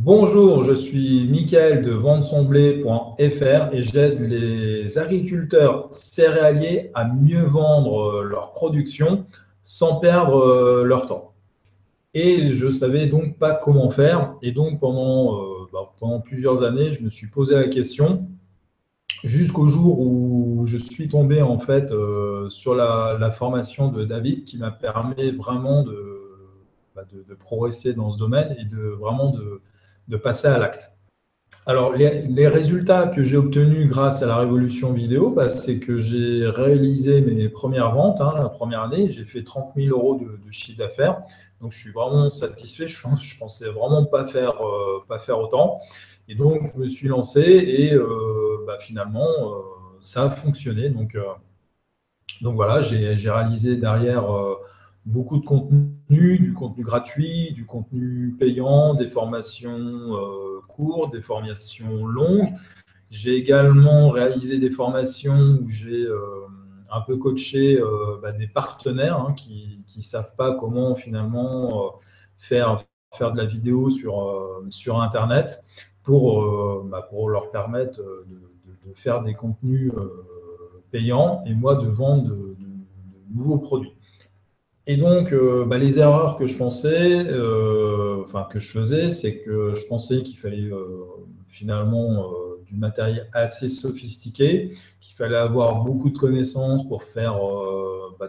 Bonjour, je suis Mickaël de vendre-son-blé.fr et j'aide les agriculteurs céréaliers à mieux vendre leur production sans perdre leur temps. Et je ne savais donc pas comment faire. Et donc pendant plusieurs années, je me suis posé la question jusqu'au jour où je suis tombé en fait sur la formation de David qui m'a permis vraiment de progresser dans ce domaine et de passer à l'acte. Alors, les résultats que j'ai obtenus grâce à la révolution vidéo, c'est que j'ai réalisé mes premières ventes, hein, la première année. J'ai fait 30 000 euros de chiffre d'affaires. Donc, je suis vraiment satisfait. Je pensais vraiment pas faire autant. Et donc, je me suis lancé et finalement, ça a fonctionné. Donc voilà, j'ai réalisé derrière beaucoup de contenu, du contenu gratuit, du contenu payant, des formations courtes, des formations longues. J'ai également réalisé des formations où j'ai un peu coaché des partenaires qui savent pas comment finalement faire, faire de la vidéo sur Internet pour leur permettre de faire des contenus payants et moi de vendre de nouveaux produits. Et donc, les erreurs que je pensais, que je faisais, c'est que je pensais qu'il fallait finalement du matériel assez sophistiqué, qu'il fallait avoir beaucoup de connaissances pour faire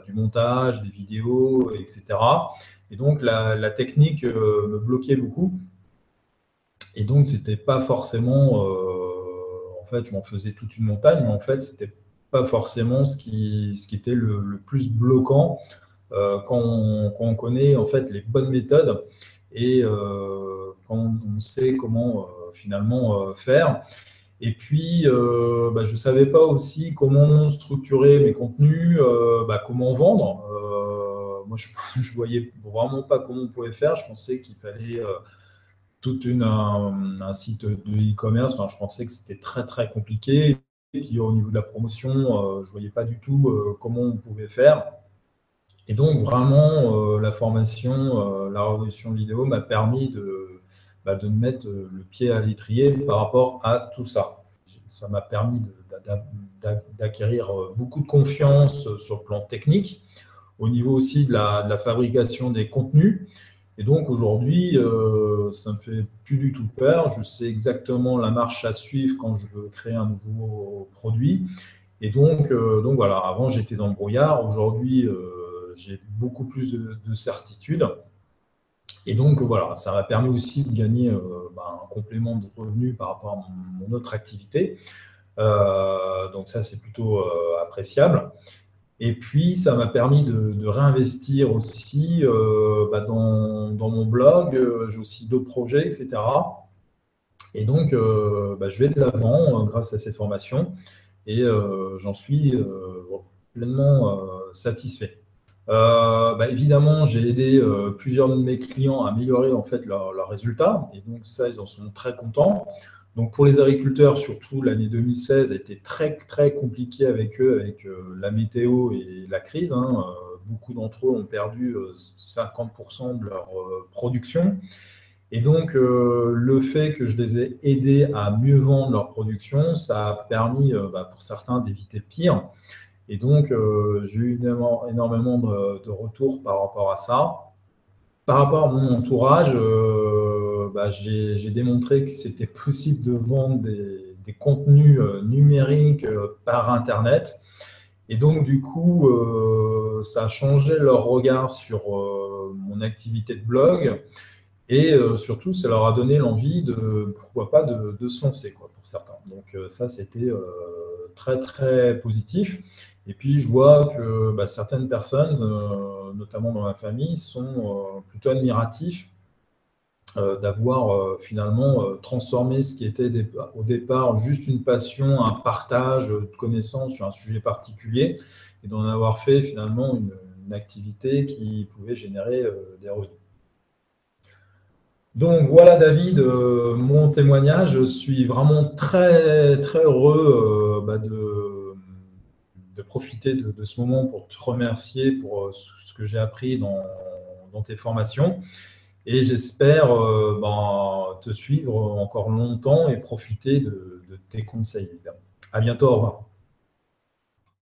du montage, des vidéos, etc. Et donc, la technique me bloquait beaucoup. Et donc, c'était pas forcément, en fait, je m'en faisais toute une montagne, mais en fait, c'était pas forcément ce qui était le plus bloquant quand on connaît en fait les bonnes méthodes et quand on sait comment finalement faire. Et puis, je ne savais pas aussi comment structurer mes contenus, comment vendre. Moi, je ne voyais vraiment pas comment on pouvait faire. Je pensais qu'il fallait un site de e-commerce. Enfin, je pensais que c'était très, très compliqué. Et puis, au niveau de la promotion, je ne voyais pas du tout comment on pouvait faire. Et donc, vraiment, la formation, la révolution vidéo m'a permis de me mettre le pied à l'étrier par rapport à tout ça. Ça m'a permis d'acquérir beaucoup de confiance sur le plan technique, au niveau aussi de la fabrication des contenus. Et donc, aujourd'hui, ça ne me fait plus du tout peur. Je sais exactement la marche à suivre quand je veux créer un nouveau produit. Et donc voilà, avant j'étais dans le brouillard, aujourd'hui j'ai beaucoup plus de certitude. Et donc voilà, ça m'a permis aussi de gagner un complément de revenus par rapport à mon autre activité. Donc ça c'est plutôt appréciable. Et puis ça m'a permis de réinvestir aussi dans mon blog. J'ai aussi d'autres projets, etc. Et donc je vais de l'avant grâce à cette formation et j'en suis pleinement satisfait. Évidemment, j'ai aidé plusieurs de mes clients à améliorer en fait leurs résultats et donc ça, ils en sont très contents. Donc pour les agriculteurs, surtout l'année 2016 a été très très compliquée avec eux, avec la météo et la crise, hein. Beaucoup d'entre eux ont perdu 50% de leur production. Et donc, le fait que je les ai aidés à mieux vendre leur production, ça a permis pour certains d'éviter le pire. Et donc, j'ai eu énormément de retours par rapport à ça. Par rapport à mon entourage, j'ai démontré que c'était possible de vendre des contenus numériques par Internet. Et donc, du coup, ça a changé leur regard sur mon activité de blog. Et surtout, ça leur a donné l'envie pourquoi pas, de se lancer, quoi, pour certains. Donc ça, c'était très, très positif. Et puis, je vois que certaines personnes, notamment dans ma famille, sont plutôt admiratifs d'avoir finalement transformé ce qui était au départ juste une passion, un partage de connaissances sur un sujet particulier, et d'en avoir fait finalement une activité qui pouvait générer des revenus. Donc voilà David, mon témoignage. Je suis vraiment très très heureux de profiter de ce moment pour te remercier pour ce que j'ai appris dans tes formations. Et j'espère te suivre encore longtemps et profiter de tes conseils. À bientôt, au revoir.